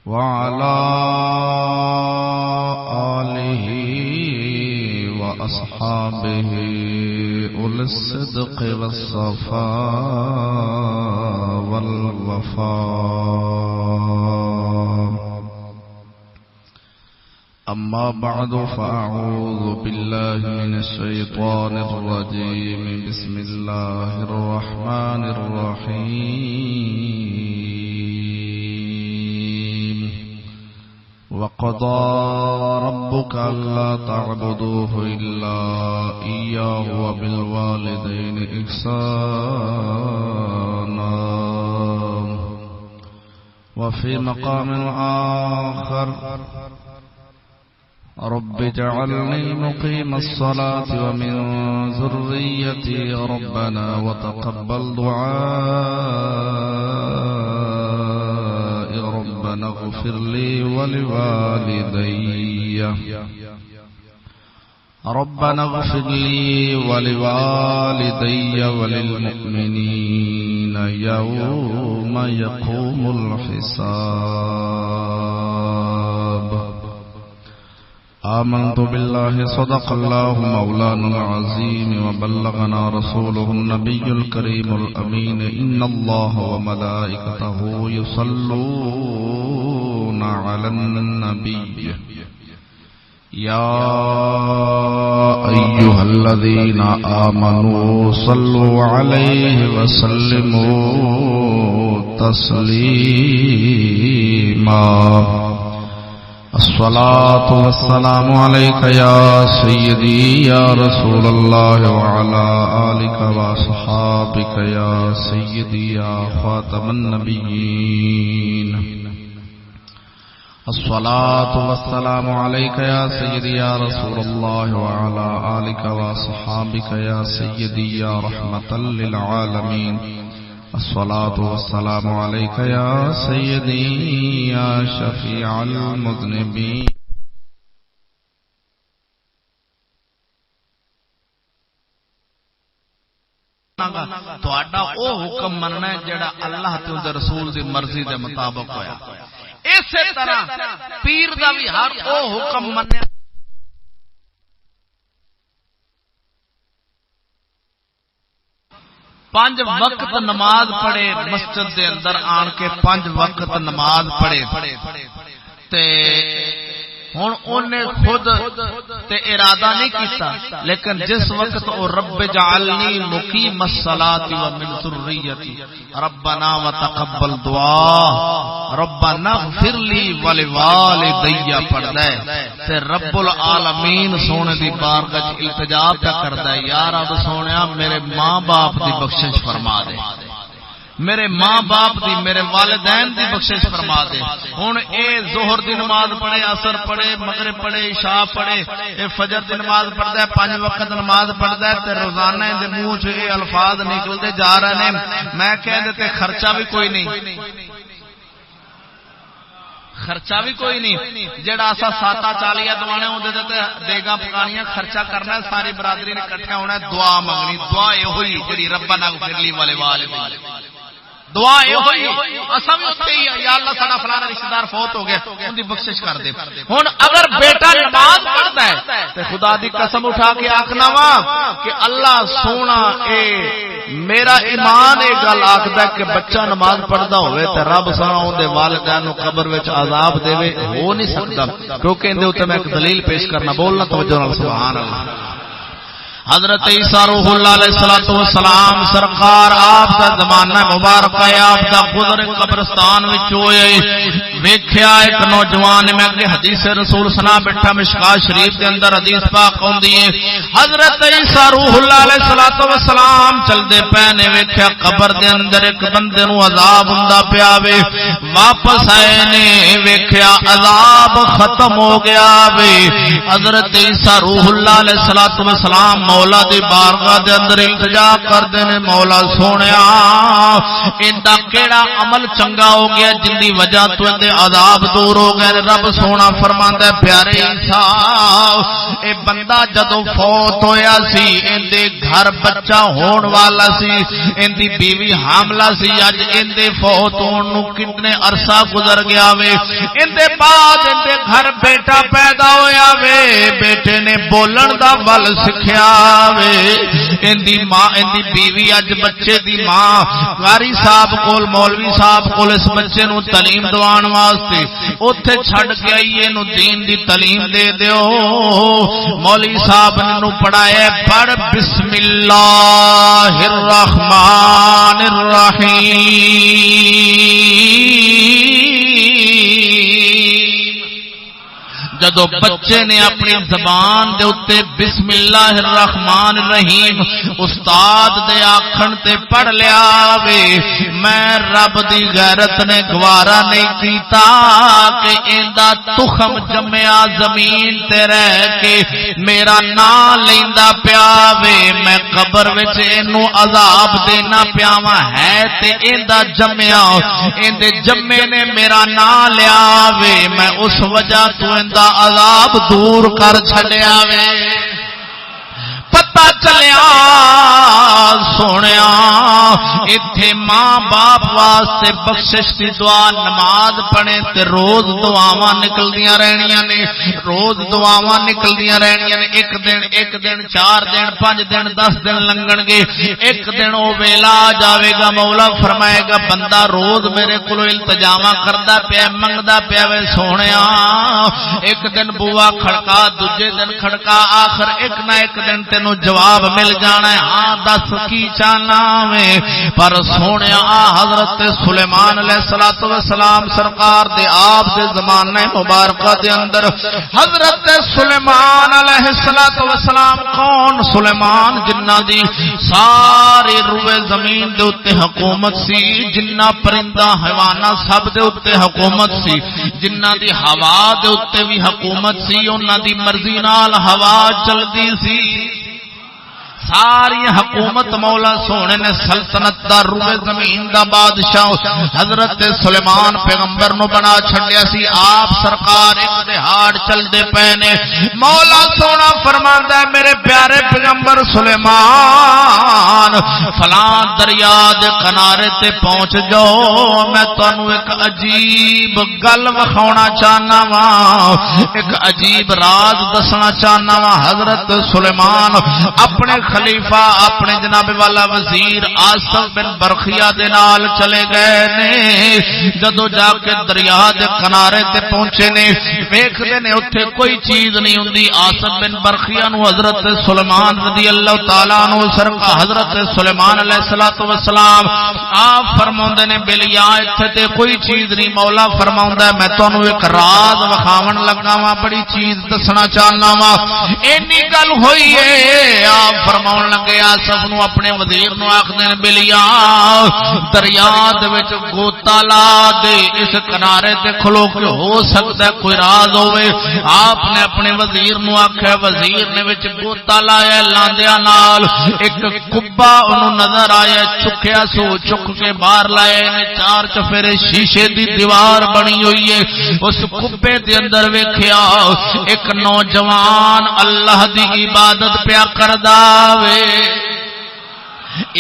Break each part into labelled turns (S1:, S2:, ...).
S1: وعلى آله وأصحابه أولي الصدق والصفاء والوفاء. أما بعد فأعوذ بالله من الشيطان الرجيم. بسم الله الرحمن الرحيم. وقضى ربك ألا تعبدوه إلا إياه وبالوالدين إحسانا. وفي مقام آخر رب اجعلني مقيم الصلاة ومن ذريتي ربنا وتقبل دعائي ربنا اغفر لي ولوالدي ربنا اغفر لي ولوالدي وللمؤمنين يوم يقوم الحساب. آمنت بالله صدق الله مولانا العظيم وبلغنا رسوله النبي الكريم الأمين. إن الله وملائكته يصلون على النبي يا أيها الذين آمنوا صلوا عليه وسلموا تسليما. الصلاة والسلام عليك يا سيدي يا رسول الله وعلى آلك وصحابك يا سيدي يا خاتم النبيين. الصلاة والسلام عليك يا سيدي يا رسول الله وعلى آلك وصحابك يا سيدي يا رحمة للعالمين. الصلاة والسلام عليك يا سيدي يا شفيع المذنبين.
S2: تہاڈا او حکم مننا ہے جڑا اللہ تے اودے رسول دی مرضی دے مطابق ہویا. اسی طرح پیر دا بھی ہر او حکم منیا. پانچ وقت نماز پڑھے مسجد دے اندر آن کے پانچ وقت نماز پڑھے تے ہن اونے خود تے ارادہ نہیں کیتا لیکن جس وقت او رب جعلنی مقیم الصلاۃ ومن ذریتی ربنا وتقبل دعاء ربنا اغفر لی ولوالدی پڑھدا ہے تے رب العالمین سونے دی بارگاہ وچ التجا پہ کردا ہے یا رب سونیا میرے ماں باپ دی بخشش فرما دے، میرے ماں باپ دی میرے والدین دی بخشش فرما دے. ہن اے ظہر دی نماز پڑھے، عصر پڑھے، مغرب پڑھے، عشاء پڑھے، اے فجر دی نماز پڑھدا ہے، پانچ وقت نماز پڑھدا ہے تے روزانہ دے منہ چ اے الفاظ نکلدے جا رہے نے. میں کہہ دے تے خرچہ بھی کوئی نہیں، خرچہ بھی کوئی نہیں. جڑا اسا ساتا چالیا دوانے اودے تے دیگاں پکانیاں خرچہ کرنا ہے، ساری برادری نے اکٹھا ہونا ہے، دعا منگنی. دعا اے ہوئی جڑی ربنا اغفر لی ولوالدی دعا اے ہوئی. اساں بھی اوتھے ہی یا اللہ ساڈا فلانا رشتہ دار فوت ہو گیا ان دی بخشش کر دے. ہن اگر بیٹا نماز پڑھدا ہے تے خدا دی قسم اٹھا کے آکھنا وا کہ اللہ سونا اے میرا ایمان اے گل آکھدا کہ بچہ نماز پڑھدا ہوئے تے رب سونا اون دے والدین نو قبر وچ عذاب دیوے ہو نہیں سکدا کیونکہ اندے اوتے میں ایک دلیل پیش کرنا. بولنا توجہ نال سبحان اللہ. حضرت عیسیٰ روح اللہ علیہ السلام سرکار آپ دا زمانہ مبارک ہے، آپ دا گزر قبرستان وچ ہوئے. ویکھیا ایک نوجوان میں اگے حدیث رسول سنا بیٹھا مشکاہ شریف دے اندر حدیث پاک ہوندی ہے. حضرت عیسیٰ روح اللہ علیہ السلام چلدے پے نے ویکھیا قبر دے اندر ایک بندے نو عذاب ہوندا پیا وے. واپس آئے نے ویکھیا عذاب ختم ہو گیا وے. حضرت عیسیٰ روح اللہ علیہ السلام مولا دی بارگاہ دے اندر التجا کردے نے مولا سونیا ایندا کیڑا عمل چنگا ہو گیا جن دی وجہ تو اندے عذاب دور ہو گئے. رب سونا فرماندا ہے پیارے عیسیٰ اے بندہ جدوں فوت ہویا سی اندے گھر بچہ ہون والا سی اندی بیوی حاملہ سی اج اندے فوت ہون نو کتنے عرصہ گزر گیا وے اندے بعد اندے گھر بیٹا پیدا ہویا وے بیٹے نے بولن دا ول سکھیا وے اندی ماں اندی بیوی اج بچے دی ماں قاری صاحب کول مولوی صاحب کول اس بچے نو تعلیم دوان واسطے اوتھے چھڈ کے آئیے نو دین دی تعلیم دے دیو مولوی صاحب نے نو پڑھایا پڑھ بسم اللہ الرحمن الرحیم. جدو بچے نے اپنی زبان دے اتے بسم اللہ الرحمن الرحیم استاد دے آکھن تے پڑھ لیا وے میں رب دی غیرت نے گوارا نہیں کیتا کہ ایندا تخم جمیا زمین تے رہ کے میرا نام لیندا پیا وے میں قبر وچ اینو عذاب دینا پیاواں ہے تے ایندا جمیا ایندے جمے نے میرا نام لیا وے میں اس وجہ تو ایندا عذاب دور کر چھڈیا وے. پتہ چلیا سونیا ایتھے ماں باپ واسطے بخشش دی دعا نماز پڑھے تے روز دعاواں نکلدیاں رہنیاں نے روز دعاواں نکلدیاں رہنیاں نے ایک دن 4 دن 5 دن 10 دن لنگن گے ایک دن او ویلا آ جاوے گا مولا فرمائے گا بندہ روز میرے کولوں التجاواں کردا پیا منگدا پیا وے سونیا ایک دن بوا کھڑکا دوجے دن کھڑکا آخر ایک نہ ایک دن تینوں جواب مل جانا ہے ہاں دس کی چاہنا میں پر سونے حضرت سلیمان علیہ السلام سرکار دے آپ دے زمانے مبارکہ دے اندر حضرت سلیمان علیہ السلام کون سلیمان جنہ دی ساری روئے زمین دے اتے حکومت سی جنہ پرندہ حیوانہ سب دے اتے حکومت سی جنہ دی ہوا دے اتے بھی حکومت سی انہ دی مرضی نال ہوا چلدی سی ساری حکومت مولا سونے نے سلطنت دا روئے زمین دا بادشاہ حضرت سلیمان پیغمبر نو بنا چھڑیا سی آپ سرکار ایک دہاڑ چل دے پینے مولا سونا فرماندا ہے میرے پیارے پیغمبر سلیمان فلاں دریا دے کنارے تے پہنچ جاؤ میں تانوں ایک عجیب گل وکھاونا چاہنا وا ایک عجیب راز دسنا چاہنا وا. حضرت سلیمان اپنے خلیفہ اپنے جناب والا وزیر آصف بن برخیا دے نال چلے گئے نے جدو جا کے دریا دے کنارے تے پہنچے نے ویکھدے نے اوتھے کوئی چیز نہیں ہوندی. آصف بن برخیا نو حضرت سلیمان رضی اللہ تعالی عنہ سرکار حضرت سلیمان علیہ السلام آپ فرماندے نے بلیا ایتھے تے کوئی چیز نہیں مولا فرماوندا ہے میں تانوں ایک راز وکھاون لگا وا بڑی چیز دسنا چاہنا وا. اینی گل ہوئی ہے آپ فرماون لگے آصف نو اپنے وزیر نو آکھدے نے بلیا دریا دے وچ گوتا لا دے اس کنارے تے کھلو کے ہو سکتا ہے کوئی راز ہوئے. آپ نے اپنے وزیر نو آکھیا وزیر نے وچ گوتا لایا لاندیاں نال ایک کبا انہوں نظر آیا چکیا سو چک کے باہر لایا نے 4 چفیرے شیشے دی دیوار بنی ہوئی ہے اس کبے دے اندر ویکھیا ایک نوجوان اللہ دی عبادت پیا کردا وے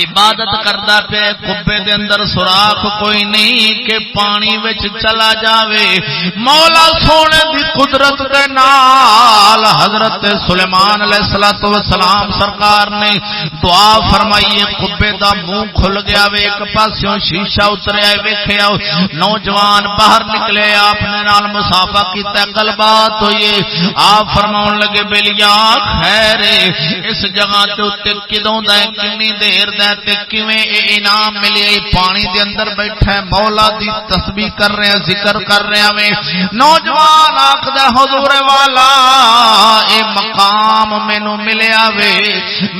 S2: عبادت کردا پہ کبے دے اندر سوراخ کوئی نہیں کہ پانی وچ چلا جاوے. مولا سونے دی قدرت دے نال حضرت سلیمان علیہ السلام سرکار نے دعا فرمائی کبے دا منہ کھل گیا وے ایک پاسوں شیشہ اتریا ویکھیا نوجوان باہر نکلے آپ نے نال مصافحہ کیتا گل بات ہوئی. آپ فرماون لگے بیلیا خیر اس جگہ تے اوتے کدوں دا کنی دیر تے کیویں اے انعام ملے پانی دے اندر بیٹھا ہے مولا دی تسبیح کر رہے ہیں ذکر کر رہے ہیں. نوجوان آکھدا حضور والا اے مقام مینوں ملیا وے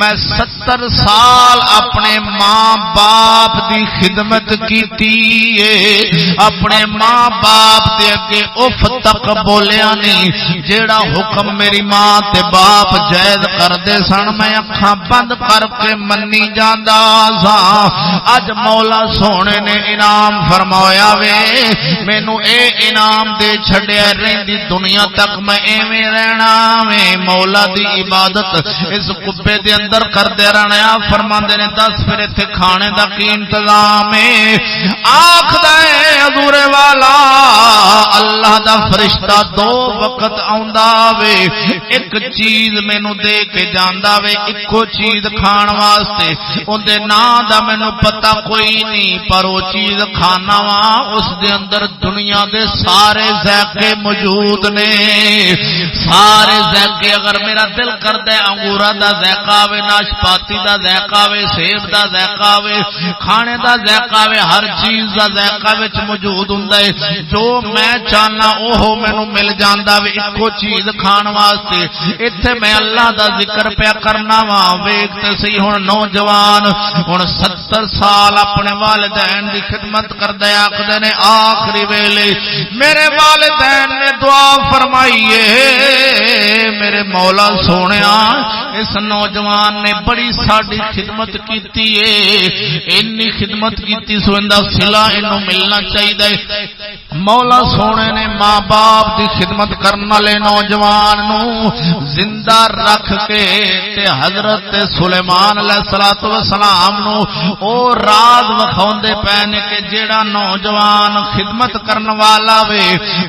S2: میں 70 سال اپنے ماں باپ دی خدمت کیتی ہے اپنے ماں باپ دے اگے اف تک بولیا نہیں. جیڑا حکم میری ماں تے باپ جائز کردے سن میں اکھاں بند کر کے منی جاندا سا. اج مولا سونے نے انعام فرمایا وے مینوں اے انعام دے چھڈیا رہندی دنیا تک میں ایویں رہنا وے. مولا دی عبادت اس قبے دے اندر کردے رہنا. فرماندے نے دس پھر ایتھے کھانے دا کی انتظام ہے؟ آکھدا ہے حضور والا اللہ دا فرشتہ دو وقت آوندا وے ایک چیز مینوں دے کے جاندا وے اکو چیز کھان واسطے اون دے نام دا مینوں پتہ کوئی نہیں پر وہ چیز کھانا وا اس دے اندر دنیا دے سارے ذائقے موجود نے. سارے ذائقے اگر میرا دل کردا ہے انگوراں دا ذائقہ آوے ناشپاتی دا ذائقہ آوے سیب دا ذائقہ آوے کھانے دا ذائقہ آوے ہر چیز دا ذائقہ وچ موجود ہوندا ہے. جو میں چاہنا اوہ مینوں مل جاندا وے اکو چیز کھان واسطے. ایتھے میں اللہ دا ذکر پیا کرنا وا ویکھ تے صحیح ہن نوجوان ہن 70 سال اپنے والدین دی خدمت کردا ہے آکھدے نے آخری ویلے میرے والدین نے دعا فرمائی ہے میرے مولا سونیا اس نوجوان نے بڑی ساڈی خدمت کیتی ہے انی خدمت کیتی سو اندا صلہ اینو ملنا چاہیے. مولا سونے نے ماں باپ دی خدمت کرنے والے نوجوان نو زندہ رکھ کے تے حضرت سلیمان علیہ الصلوۃ والسلام نو او راز وکھاوندے پے نے کہ جیڑا نوجوان خدمت کرن والا وے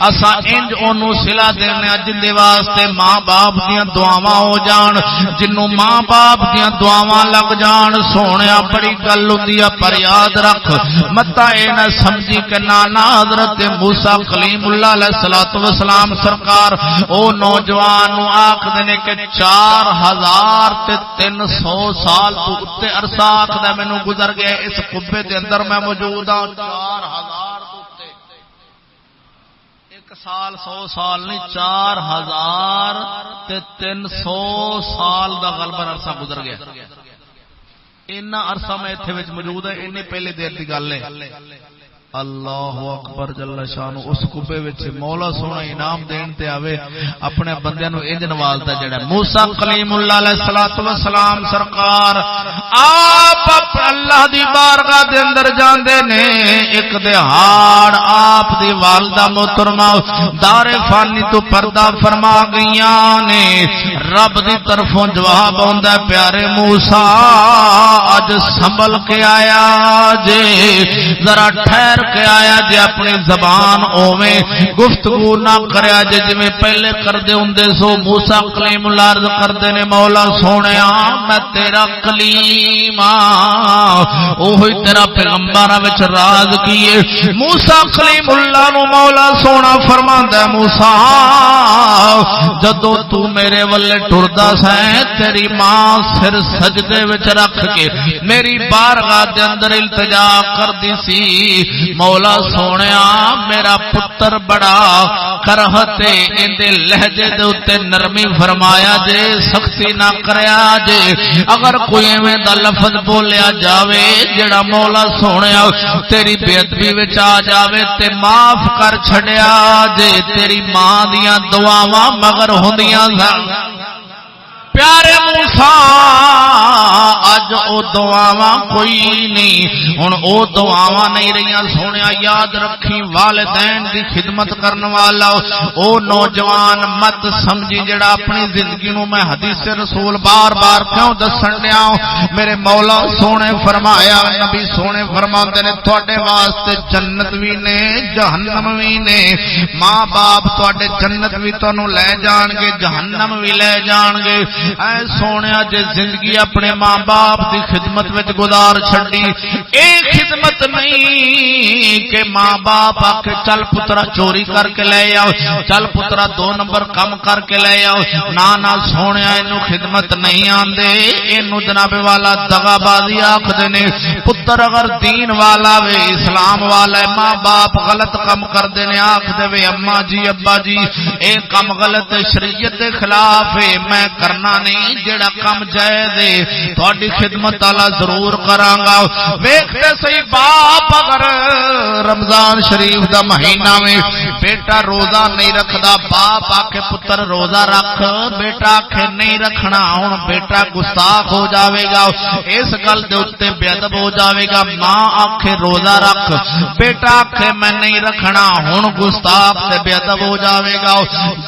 S2: اساں انج اونوں صلہ دینے جن دے واسطے ماں باپ دیاں دعاواں ہو جان جنوں ماں باپ دیاں دعاواں لگ جان. سونیا بڑی گل ہوندی ہے پر یاد رکھ متا اے نہ سمجھی کہ نانا حضرت موسیٰ کلیم اللہ علیہ الصلوۃ والسلام سرکار او نوجوان نو آکھدے نے کہ 4300 سال تو اتے عرصہ آکھدا مینوں گزر گیا اس قبے دے اندر میں موجود ہاں. 4000 تو ایک سال 100 سال نہیں 4300 سال دا غالباً عرصہ گزر گیا. اینا عرصہ میں اتھے وچ موجود ہے اینی پہلے دیر دی گل ہے. اللہ اکبر جل شان اس کبے وچ مولا سونا انعام دین تے آوے اپنے بندیاں نو انج نوازدا جڑا موسیٰ کلیم اللہ علیہ الصلوۃ والسلام سرکار آپ اللہ دی بارگاہ دے اندر جاندے نے. ایک دہاڑ آپ دی والدہ محترمہ دار فانی تو پردہ فرما گئیاں نے. رب دی طرفوں جواب ہوندا ہے پیارے موسیٰ اج سنبھل کے آیا جے ذرا ٹھہر کے آیا جے اپنی زبان اوویں گفتگو نہ کریا جے جویں پہلے کردے ہوندے سو. موسیٰ کلیم اللہ عرض کردے نے مولا سونیا میں تیرا کلیم اوہی تیرا پیغمبراں وچ راز کیے. موسیٰ کلیم اللہ نو مولا سونا فرماندا ہے موسیٰ جدوں تو میرے ولے ٹردا سیں تیری ماں سر سجدے وچ رکھ کے میری بارگاہ دے اندر التجا کردی سی مولا سونیا میرا پتر بڑا کرہتے اندے لہجے دے اتے نرمی فرمایا جے سختی نہ کریا جے اگر کوئی ایویں دا لفظ بولیا جاوے جڑا مولا سونیا تیری بے ادبی وچ آ جاوے تے معاف کر چھڈیا جے تیری ماں دیاں دعاواں مگر ہوندیاں سن. پیارے موسیٰ اج او دعاواں کوئی نہیں ہن او دعاواں نہیں رہیاں. سونیا یاد رکھی والدین دی خدمت کرن والا او نوجوان مت سمجھی جڑا اپنی زندگی نو میں حدیث رسول بار بار کیوں دسن دیا میرے مولا سونے فرمایا نبی سونے فرماندے نے تواڈے واسطے جنت وی نے جہنم وی نے. ماں باپ تواڈے جنت وی تانوں لے جان گے جہنم وی لے جان گے. اے سونیا جے زندگی اپنے ماں باپ دی خدمت وچ گزار چھڈی اے خدمت نہیں کہ ماں باپ آ کے چل پترا چوری کر کے لے آؤ چل پترا 2 نمبر کم کر کے لے آؤ نہ سونیا اینو خدمت نہیں آندے اینو جناب والا دغا بازی آکھدے نے. پتر اگر دین والا وے اسلام والا ہے ماں باپ غلط کم کردے نے آکھدے وے اماں جی ابا جی اے کم غلط شریعت دے خلاف ہے میں کرنا کرنا نہیں، جڑا کم جائز ہے تہاڈی خدمت والا ضرور کراں گا۔ ویکھتے صحیح باپ اگر رمضان شریف دا مہینہ میں بیٹا روزہ نہیں رکھدا، باپ آکھے پتر روزہ رکھ، بیٹا آکھے نہیں رکھنا، ہن بیٹا گستاخ ہو جاوے گا، اس گل دے اوتے بے ادب ہو جاوے گا۔ ماں آکھے روزہ رکھ، بیٹا آکھے میں نہیں رکھنا، ہن گستاخ تے بے ادب ہو جاوے گا۔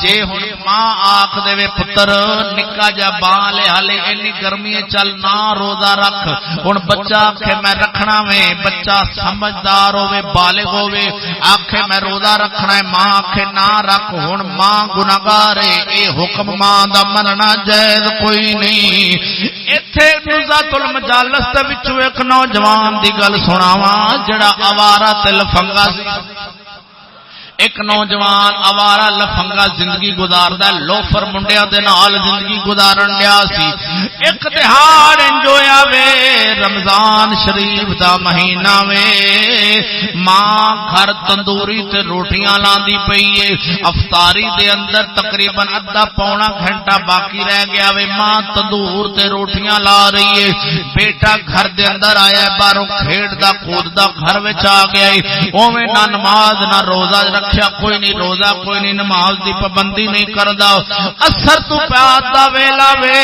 S2: جے ہن ماں آکھ دے پتر نکا جا بال ہلے اینی گرمی چل نہ روزہ رکھ، ہن بچہ آکھے میں رکھنا وے، بچہ سمجھدار ہوے بالغ ہوے آکھے میں روزہ رکھنا ہے، ماں آکھے نہ رکھ، ہن ماں گناہگار ہے، اے حکم ماں دا مننا جائز کوئی نہیں۔ ایتھے نزات المجالس دے وچوں ایک نوجوان دی گل سناواں جڑا آوارہ تے لفنگا سی۔ ایک نوجوان آوارہ لفنگا زندگی گزاردا ہے، لوفر منڈیاں دے نال زندگی گزارن ڈیا سی۔ ایک تہاڑ انجویا وے رمضان شریف دا مہینہ وے، ماں گھر تندوری تے روٹیاں لاندی پئی ہے، افطاری دے اندر تقریباً ادھا پونا گھنٹہ باقی رہ گیا وے، ماں تندور تے روٹیاں لا رہی ہے، بیٹا گھر دے اندر آیا ہے، باہروں کھیڈدا کوددا گھر وچ آ گیا ہے، اوویں نہ نماز نہ روزہ رکھیا کوئی نہیں، روزہ کوئی نہیں، نماز دی پابندی نہیں کردا۔ اثر تو پیاد دا ویلا وے،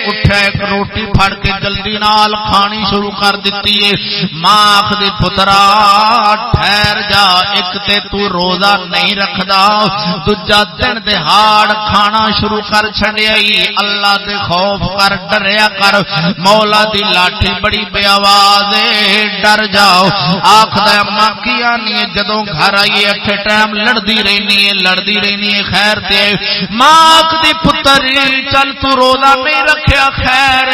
S2: اٹھا ایک روٹی پھڑ کے جلدی نال کھانی شروع کر دتی ہے۔ ماں آکھدی پترا ٹھہر جا، ایک تے تو روزہ نہیں رکھدا، دوجا دن دہاڑ کھانا شروع کر چھڈیا ای، اللہ دے خوف کر، ڈریا کر، مولا دی لاٹھی بڑی بے آواز ہے، ڈر جاؤ۔ آکھدا اماں کی آنی ہے، جدوں گھر آئی اٹھے ٹائم لڑدی رہنی ہے، خیر تے ماں آکھدی پتری چل تو روزہ نہیں رکھیا، خیر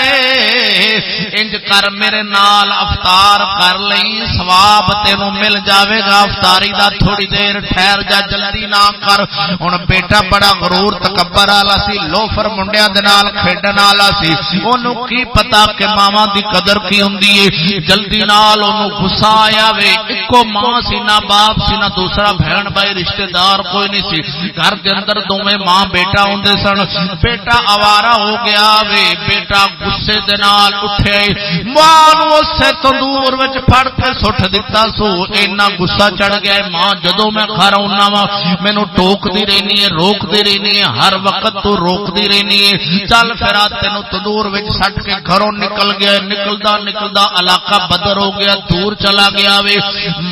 S2: انج کر میرے نال افطار کر لئی، ثواب تینوں مل جاوے گا افطاری دا، تھوڑی دیر ٹھہر جا، جلدی نہ کر۔ ہن بیٹا بڑا غرور تکبر والا سی، لوفر منڈیاں دے نال کھیڈن والا سی، اونوں کی پتا کہ ماواں دی قدر کی ہوندی ہے، جلدی نال اونوں غصہ آیا وے، اکو ماں سی نہ باپ سی نہ دوسرا بہن بھائی رشتہ دار کوئی نہیں سی، گھر دے اندر دوویں ماں بیٹا ہوندے سن، بیٹا آوارہ ہو گیا وے، بیٹا غصے دے نال اٹھے، ماں نوں اسے تندور وچ پھڑ کے سٹ دتا سو، اینا غصہ چڑھ گیا ماں جدوں میں گھر آਉਣਾ وا مینوں ٹوکدی رہنی ہے، روکدی رہنی ہے، ہر وقت تو روکدی رہنی ہے، چل پھر تینوں تندور وچ سٹ کے گھروں نکل گیا، نکلدا علاقہ بدر ہو گیا، دور چلا گیا وے۔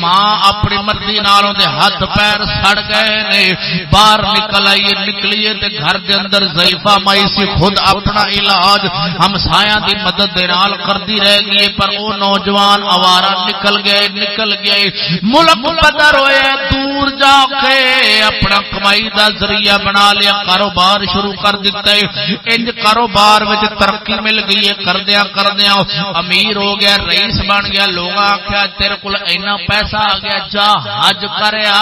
S2: ماں اپنی مرضی نال دے ہاتھ پیر سڑ گئے نے، باہر نکل آئیے، نکلیے تے گھر دے اندر ضعیفہ مائی سی، خود اپنا علاج ہمسایاں دی مدد دے نال کردی رہ گئی، پر او نوجوان آوارہ نکل گئے، ملک بدر ہوئے، دور جا کے اپنا کمائی دا ذریعہ بنا لیا، کاروبار شروع کر دیتا ہے، انج کاروبار وچ ترقی مل گئی ہے، کردیاں امیر ہو گیا، رئیس بن گیا، لوگ آکھیا تیرے کول اینا پیسہ آ گیا، جا حج کریا،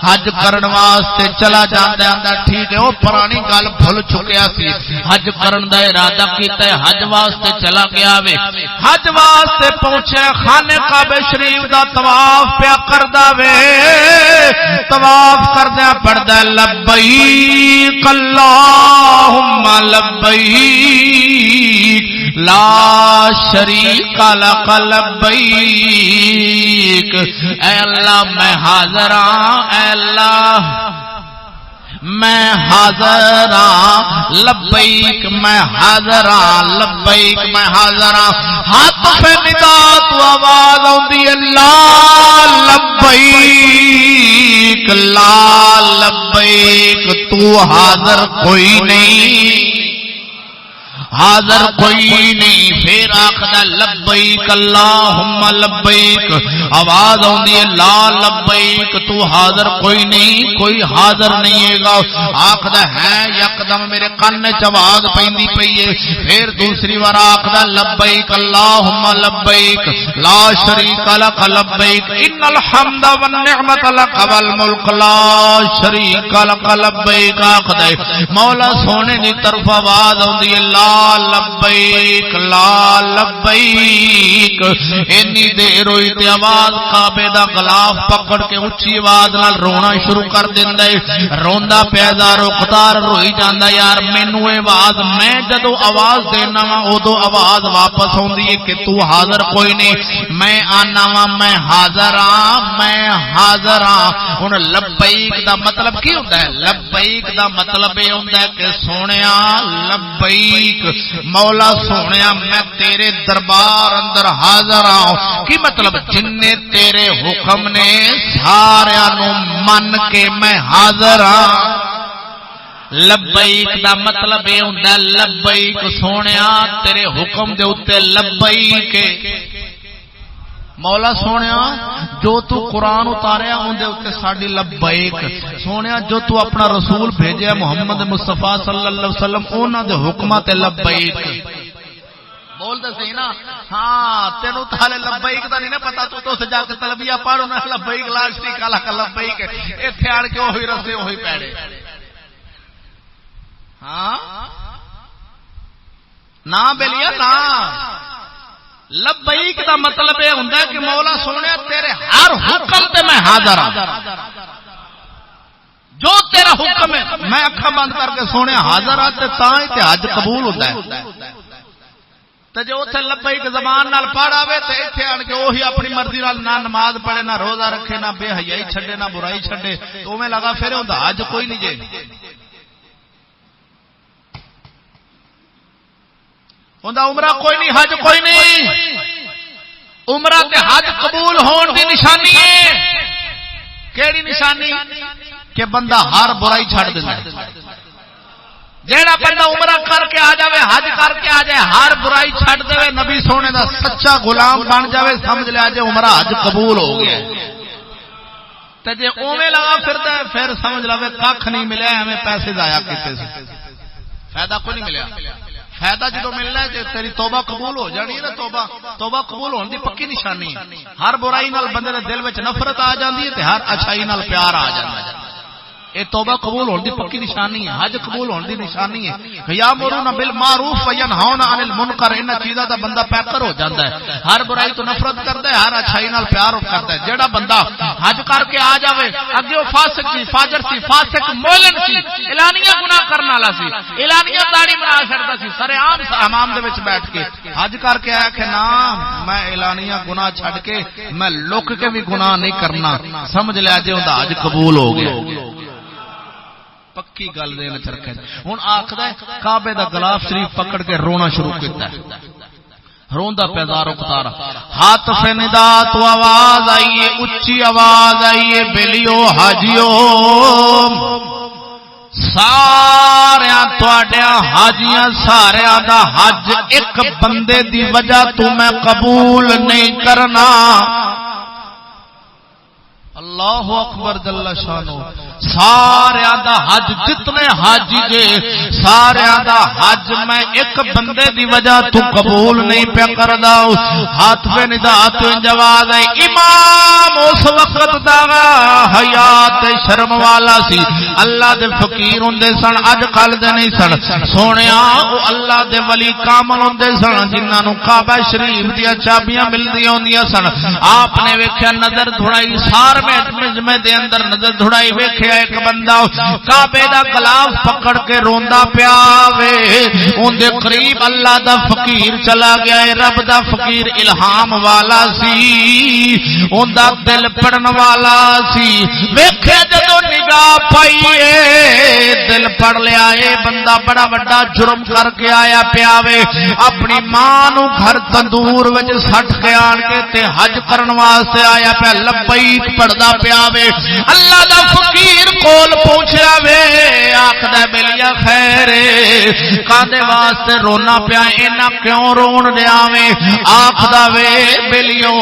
S2: حج کرن واسطے چلا جاندا آندا ٹھیک ہے، او پرانی گل بھول چکیا سی، حج کرن دا ارادہ کیتا ہے، حج واسطے چلا گیا وے، حج واسطے پہنچے، خانہ کعبہ شریف دا طواف پیا کردا وے، طواف کردیا پڑھدا لبیک اللہم لبیک لا شریک لک لبیک، اے اللہ میں حاضر ہاں، اے اللہ میں حاضر ہاں، لبیک میں حاضر ہاں، لبیک میں حاضر ہاں، ہاتھ پہ ندا تو آواز آندی ہے لا لبیک لا لبیک، تو حاضر کوئی نہیں، حاضر کوئی نہیں، پھر آخدا لبیک اللہم لبیک، آواز آندی ہے لا لبیک، تو حاضر کوئی نہیں، کوئی حاضر نہیں ہے گا، آخدا ہے یکدم میرے کان وچ آواز پیندی پئی ہے، پھر دوسری بار آخدا لبیک اللہم لبیک لا شریک لک لبیک ان الحمد والنعمت لک والملک لا شریک لک لبیک، آخدا مولا سونے دی طرف آواز آندی ہے لا لبیک لا لبیک، اینی دیر ہوئی تے آواز کعبے دا غلاف پکڑ کے اچھی آواز نال رونا شروع کر دیندا ہے، روندا پیا زارو قطار روئی جاندا یار مینوں اے آواز میں جدوں آواز دینا وا اودوں آواز واپس ہوندی ہے کہ تو حاضر کوئی نہیں، میں آنا وا میں حاضر ہاں میں حاضر ہاں۔ ہن لبیک دا مطلب کی ہوندا ہے؟ لبیک دا مطلب یہ ہوندا ہے کہ سونیا لبیک مولا سونیا میں تیرے دربار اندر حاضر ہاں۔ کی مطلب جن تیرے حکم نے سارا نو من کے میں حاضر ہاں۔ لبیک دا مطلب یہ ہوندا ہے لبیک سونیا تیرے حکم دے اوتے لبیک مولا سونیا جو تو قرآن اتاریا اندے اوتے ساڈی لبیک سونیا، جو تو اپنا رسول بھیجیا محمد مصطفیٰ صلی اللہ علیہ وسلم انہاں دے حکماں تے لبیک بول دے صحیح نا؟ ہاں تینوں تھالے لبیک دا نہیں نا پتا، تو سے جا کے تلبیہ پڑھو نا لبیک لا شریک لک لبیک، ایتھے آڑ کے وہی رسے وہی پیڑے۔ ہاں نا بلیا نا، لبیک دا مطلب یہ ہوندا ہے کہ مولا سونے تیرے ہر حکم تے میں حاضر ہوں، جو تیرا حکم ہے میں اکھاں بند کر کے سونے حاضر ہاں تے تاں ہی تے حج قبول ہوندا ہے۔ تے جو اوتھے لبیک زبان نال پڑھ آوے تے ایتھے آن کے وہی اپنی مرضی نال نہ نماز پڑھے نہ روزہ رکھے نہ بے حیائی چھڈے نہ برائی چھڈے تو اوویں لگا پھرے ہوندا حج کوئی نہیں جے ہوندا، عمرہ کوئی نہیں حج کوئی نہیں۔ عمرہ تے حج قبول ہون دی نشانی ہے، کیڑی نشانی؟ کہ بندہ ہر برائی چھڑ دیندا ہے۔ جیڑا بندہ عمرہ کر کے آ جاوے حج کر کے آ جائے ہر برائی چھڑ دے نبی سونے دا سچا غلام بن جاوے سمجھ لیا جے عمرہ حج قبول ہو گیا تے جے اوویں لگا پھردا ہے پھر سمجھ لو ککھ نہیں ملیا، ہمیں پیسے ضائع کیتے سی، فائدہ کوئی نہیں ملیا۔ فائدہ جدو ملنا ہے تیری توبہ قبول ہو جانی ہے نا، توبہ قبول ہونے دی پکی نشانی ہے۔ ہر برائی نال بندے دے دل وچ نفرت آ جاندی ہے تے ہر اچھائی نال پیار آ جاندا ہے، یہ توبہ قبول ہونے دی پکی نشانی ہے، حج قبول ہونے دی نشانی ہے۔ یامرون بالمعروف وینہون عن المنکر، ان چیزاں دا بندہ پیکر ہو جاندا ہے، ہر برائی تو نفرت کردا ہے، ہر اچھائی نال پیار کردا ہے۔ جیڑا بندہ حج کر کے آ جاوے اگے وہ فاسق سی فاجر سی فاسق مولن سی اعلانیہ گناہ کرن والا سی، اعلانیہ داڑھی بنا چھڑدا سی، سرے عام حمام دے وچ بیٹھ کے حج کر کے آیا کہ نا میں اعلانیہ گناہ چھڈ کے میں لک کے بھی گناہ نہیں کرنا، سمجھ لیا جے اوندا حج قبول ہو گیا۔ پکی گل دین چ رکھے ہن آکھدا ہے کعبے دا غلاف شریف پکڑ کے رونا شروع کیتا ہے، روندا پیا زارو قطار، ہاتھ سے ندا تو آواز آئیے اچھی آواز آئیے بیلیو حاجیو ساریاں تواڈیاں حاجیاں ساریاں دا حج ایک بندے دی وجہ تو میں قبول نہیں کرنا۔ اللہ اکبر جل شانو، سارے دا حج جتنے حاجی جے سارے دا حج میں ایک بندے دی وجہ تو قبول نہیں پیا کردا۔ ہاتھ پہ ندا تو جواز ہے، امام اس وقت دا حیات شرم والا سی، اللہ دے فقیر ہوندے سن، اج کل دے نہیں سن سونیا، او اللہ دے ولی کامل ہوندے سن جنہاں نو کعبہ شریف دی چابیاں ملدیاں ہوندیاں سن۔ آپ نے ویکھیا نظر دھڑائی سار میں دے اندر نظر دھڑائی ویکھیا ایک بندہ کعبے دا غلاف پکڑ کے روندا پیا وے، اون دے قریب اللہ دا فقیر چلا گیا ہے، رب دا فقیر الہام والا سی، اون دا دل پڑھن والا سی، ویکھے جدوں نگاہ پائیے دل پڑھ لیا اے بندہ بڑا بڑا جرم کر کے آیا پیا وے، اپنی ماں نو گھر تندور وچ سٹ کے آن کے تے حج کرن واسطے آیا پیا، لبیک پڑھدا پیا وے، اللہ دا فقیر کول پوچھیا وے، آکھدا بلیا خیر کادے واسطے رونا پیا، اینا کیوں رون دیا وے؟ آکھدا وے بلیو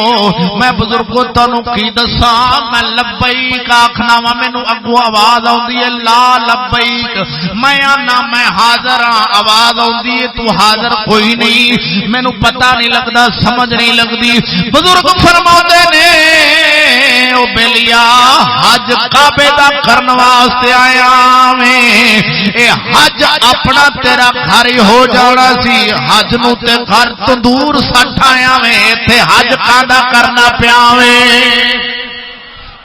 S2: میں بزرگو تانوں کی دساں، میں لبیک آکھنا وا مینوں اگوں آواز آوندی ہے لا لبیک، میں آنا میں حاضر ہاں، آواز آوندی ہے تو حاضر کوئی نہیں، مینوں پتہ نہیں لگدا سمجھ نہیں لگدی۔ بزرگ فرماندے نے او بلیا حج کعبے دا کرن واسطے آیا میں، اے حج اپنا تیرا گھر ہی ہو جانا سی، حج نو تے گھر تندور سٹ آیا وے، تے حج کاندا کرنا پیا وے،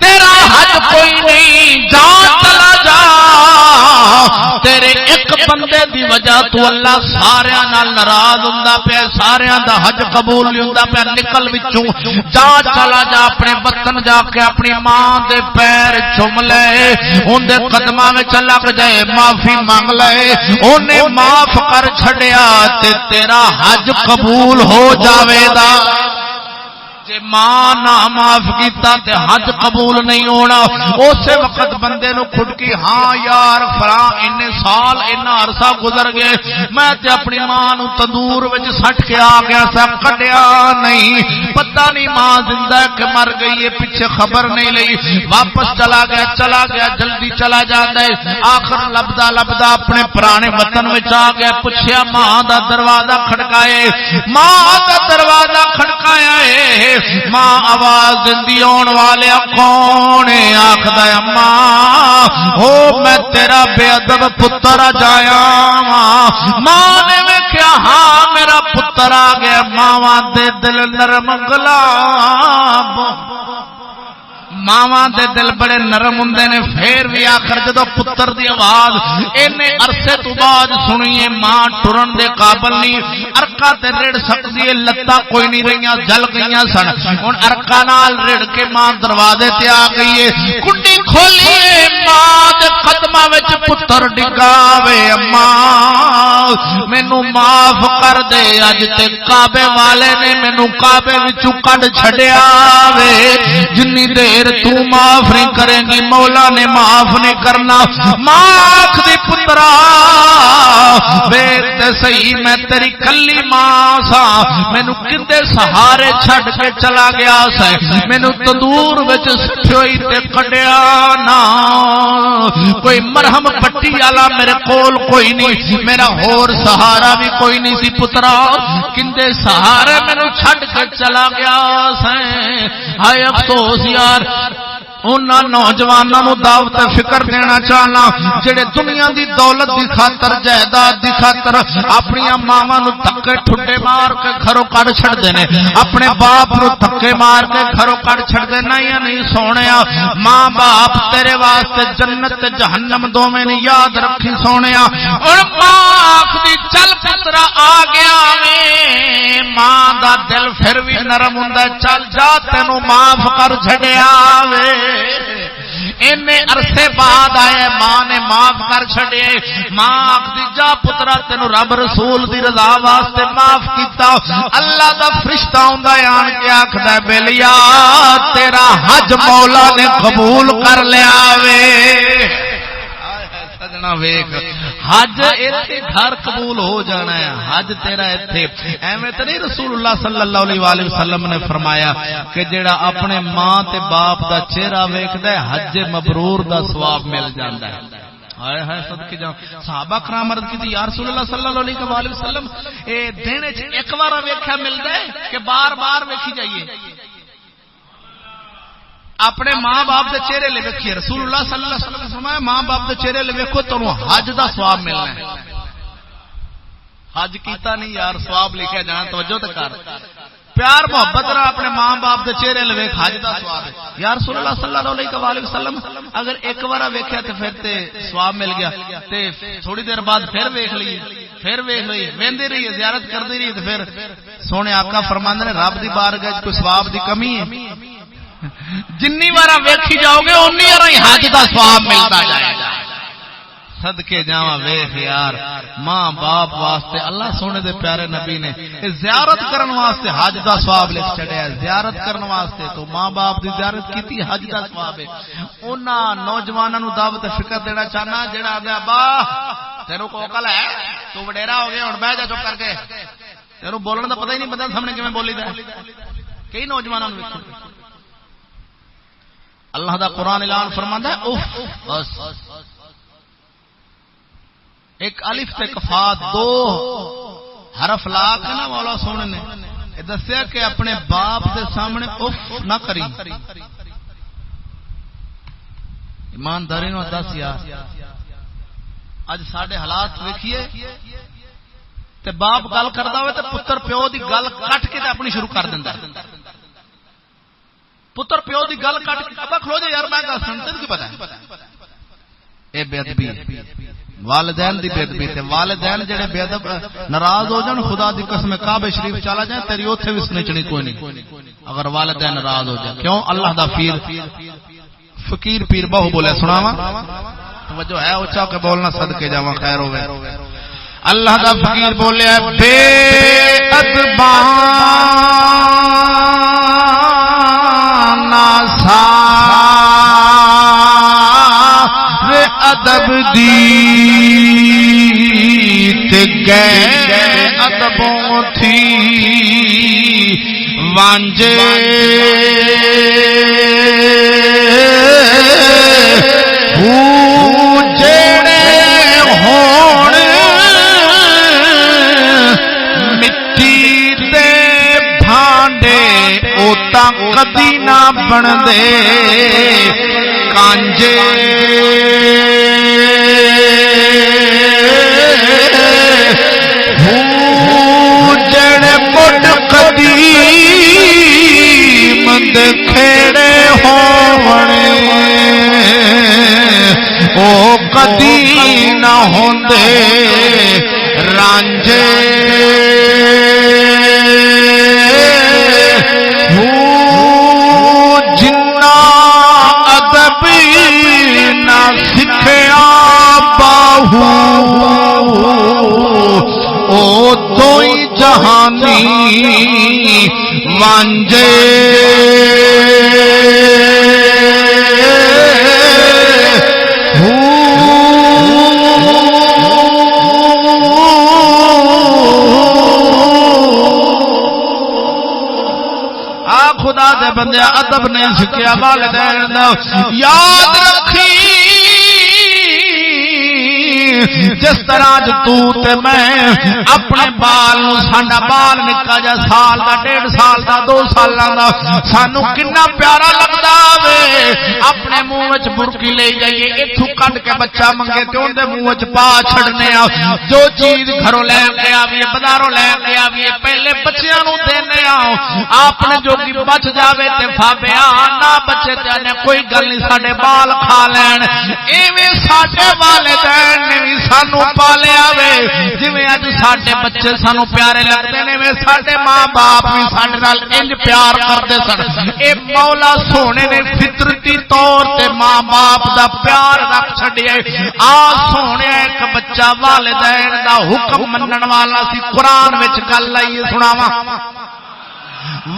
S2: تیرا حج کوئی نہیں، جا چلا جا، تیرے ایک بندے دی وجہ تو اللہ سارے نال ناراض ہوندا پیا، سارے دا حج قبول نہیں ہوندا پیا، نکل وچوں جا چلا جا، اپنے وطن جا کے اپنی ماں دے پیر چوم لے، اون دے قدماں وچ لگ جائے، معافی مانگ لے، اونے معاف کر چھڈیا تے تیرا حج قبول ہو جاوے گا۔ جے ماں نہ معاف کیتا تے حج قبول نہیں ہونا، اسی وقت بندے نو کھٹکی، ہاں یار فلاں انے سال اینا عرصہ گزر گئے، میں تے اپنی ماں نو تندور وچ سٹ کے آ گیا سا، کڈیا نہیں، پتہ نہیں ماں زندہ ہے کہ مر گئی ہے، پیچھے خبر نہیں لئی، واپس چلا گیا جلدی چلا جاندا ہے، آخر لبدا اپنے پرانے وطن وچ آ گیا، پوچھیا ماں دا دروازہ کھڑکائے، ماں دا دروازہ کھڑکایا ہے، ماں آواز دندی آن والے کون آخدا اماں ہو میں تیرا بے ادب پتر جایا، ماں نے ویکھیا ہاں میرا پتر آ گیا، ماواں دے دل نرم گلاب، ماواں دے دل بڑے نرم ہوندے نے، پھر بھی آخر جدو پتر دی آواز اینے عرصے تو بعد سنیے، ماں ٹرن دے قابل نہیں، ارکا تے رڑ سکتی ہے، لتاں کوئی نہیں رہیاں، جل گئیاں سن، ہن ارکا نال رڑ کے ماں دروازے تے آ گئی ہے، کنڈی کھولیے، ماں دے قدماں وچ پتر ڈگا وے، اماں مینوں معاف کر دے، اج تے کعبے والے نے مینوں کعبے وچوں کڈ چھڈیا وے، جنی دیر تو معاف نہیں کریں گی مولا نے معاف نہیں کرنا، معاف دی پترا ویکھ تے صحیح میں تیری کلی ماں سا، مینوں کدے سہارے چھڈ کے چلا گیا سا، مینوں تندور وچ سٹھوئی تے کڈیا نا، کوئی مرہم پٹی والا میرے کول کوئی نہیں، میرا ہور سہارا بھی کوئی نہیں سی، پترا کندے سہارے مینوں چھڈ کے چلا گیا سا، ہائے افسوس یار، انہاں نوجواناں نو دعوت فکر دینا چاہنا جڑے دنیا دی دولت دی خاطر جائیداد دی خاطر اپنی ماواں نو دھکے ٹھڈے مار کے گھروں کڈ چھڈدے نے، اپنے باپ نو دھکے مار کے گھروں کڈ چھڈدے نے، یا نہیں سونیا ماں باپ تیرے واسطے جنت تے جہنم دوویں نے، یاد رکھی سونیا، اور ماں آکھدی چل پترا آ گیا وے، ماں دا دل پھر بھی نرم ہوندا، چل جا تینوں معاف کر چھڈیا وے، اینے عرصے بعد آئے، ماں نے معاف کر چھڑے، ماں آخدی جا پترا تینوں رب رسول دی رضا واسطے معاف کیتا، اللہ دا فرشتہ ہوندا آن کے آکھدا بیلیا تیرا حج مولا نے قبول کر لیا وے، سجنا ویکھ حج ایتھے گھر قبول ہو جانا ہے، حج تیرا ایتھے ایویں تے نہیں، رسول اللہ صلی اللہ علیہ وآلہ وسلم نے فرمایا کہ جیڑا اپنے ماں تے باپ دا چہرہ ویکھدا ہے حج مبرور دا ثواب مل جاندا ہے، ہائے ہائے صدقے جاؤ، صحابہ کرام عرض کیتی یا رسول اللہ صلی اللہ علیہ وآلہ وسلم اے دن وچ ایک بار ویکھیا ملدا ہے کہ بار بار ویکھی جائیے، اپنے ماں باپ دے چہرے لے ویکھیے، رسول اللہ صلی اللہ علیہ وسلم نے فرمایا ماں باپ دے چہرے لے ویکھو تانوں حج دا ثواب ملنا ہے، حج کیتا نہیں یار ثواب لکھیا جانا، توجہ تے کر، پیار محبت نال اپنے ماں باپ دے چہرے لے ویکھ، حج دا ثواب ہے، یا رسول اللہ صلی اللہ علیہ وسلم اگر ایک بار ویکھیا تے پھر تے ثواب مل گیا، تے تھوڑی دیر بعد پھر ویکھ لئیے، ویندے رہیے، زیارت کردے رہیے، تے پھر سونے آقا فرماندے نے رب دی بارگاہ وچ کوئی ثواب دی کمی ہے، جنی بار ویکھی جاؤ گے اونی بار حج دا ثواب ملتا جائے گا، صدقے جاواں ویکھ یار، ماں باپ واسطے اللہ سونے دے پیارے نبی نے زیارت کرن واسطے حج دا ثواب لکھ چھڑیا، زیارت کرن واسطے تو ماں باپ دی زیارت کیتی حج دا ثواب ہے، انہاں نوجواناں نو دعوت فکر دینا چاہنا جڑا آگے ابا تینوں کو عقل ہے، تو وڈیرا ہو گیا ہن بیٹھ جا چپ کر کے، تینوں بولن دا پتہ ہی نہیں، پتہ سامنے کیویں بولی دا، کئی نوجواناں نو ویکھو اللہ دا قرآن اعلان فرماندا ہے اف بس، ایک الف تے کفا دو حرف لا کے نا مولا سونے نے دسیا کہ اپنے باپ دے سامنے اف نہ کری، ایمانداری نو دس یار، اج ساڈے حالات ویکھیے تے باپ گل کردا ہوئے تے پتر پیو دی گل کٹ کے تے اپنی شروع کر دیندا ہے. پتر پیو دی گل کٹ کے ابا کھلو جا یار میں گل سنتے کی پتہ ہے اے بے ادبی والدین دی بے ادبی تے والدین جڑے بے ادب ناراض ہو جان خدا دی قسم کعبہ شریف چلا جائیں تیری اوتھے وس نچنی کوئی نہیں اگر والدین ناراض ہو جائے. کیوں اللہ دا پیر فقیر پیر بہو بولے سناواں توجہ ہے اونچا کے بولنا صدقے جاواں خیر ہوے. اللہ دا فقیر بولے بے ادبانا سارے ادب دیت گئے ادبوں تھی وانجے کدی نہ بن دے کانجے جڑ مٹ قدیم کھیڑے ہونے او کدی نہ ہوندے رانجے او دوئی جہانی وانجے خدا دے بندے ادب نے سکھیا والدین یاد رکھی جس طرح تو تے میں اپنے بال ساڈا بال نکا جا سال دا 1.5 سال دا 2 سالاں دا سانو کنا پیارا لگدا وے اپنے منہ وچ برکی لے جائیے ایتھوں کڈ کے بچہ منگے تے اون دے منہ وچ پا چھڑنے آ جو چیز گھروں لے کے آویے بازاروں لے کے آویے پہلے بچیاں نوں دینے آؤ اپنے جوگی بچ جاوے تے فابیا نہ بچے تے کوئی گل نہیں ساڈے بال کھا لین ایویں ساڈے والدین نے سانو پالیا وے جویں اج ساڈے بچے سانو پیارے لگدے نے وے ساڈے ماں باپ بھی ساڈے نال انج پیار کردے سن. اے مولا سونے نے فطرتی طور تے ماں باپ دا پیار رکھ چھڈیا. آ سونے ایک بچہ والدین دا حکم منن والا سی. قرآن وچ گل آئی سناواں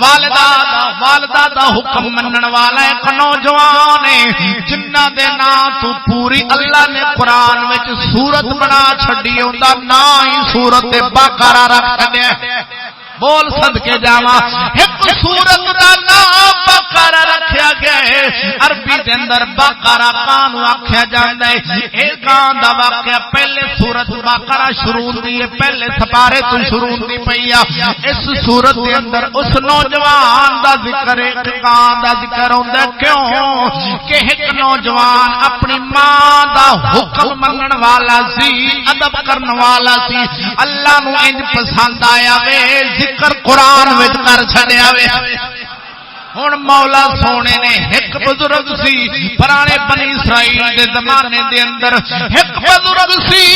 S2: والدہ دا حکم منن والا ایک نوجوان ہے جنہ دے نام تو پوری اللہ نے قرآن وچ سورت بنا چھڈی اوندا نام ہی سورت بقرہ رکھ چھڈیا. بول صدقے جاواں ایک سورت دا نام بقرہ رکھیا گیا ہے. عربی دے اندر بقرہ کان آکھیا جاندا ہے. اے کان دا واقعہ پہلے سورت بقرہ شروع ہوندی ہے پہلے سپارے تو شروع ہوندی پئی ہے. اس سورت دے اندر اس نوجوان دا ذکر ہے کان دا ذکر ہوندا کیوں کہ ایک نوجوان اپنی ماں دا حکم منن والا سی ادب کرن والا سی. اللہ نو انج پسند آیا وے ذکر قرآن وچ کر چھڈیا وے. ہن مولا سونے نے ایک بزرگ سی پرانے بنی اسرائیل دے زمانے دے اندر ایک بزرگ سی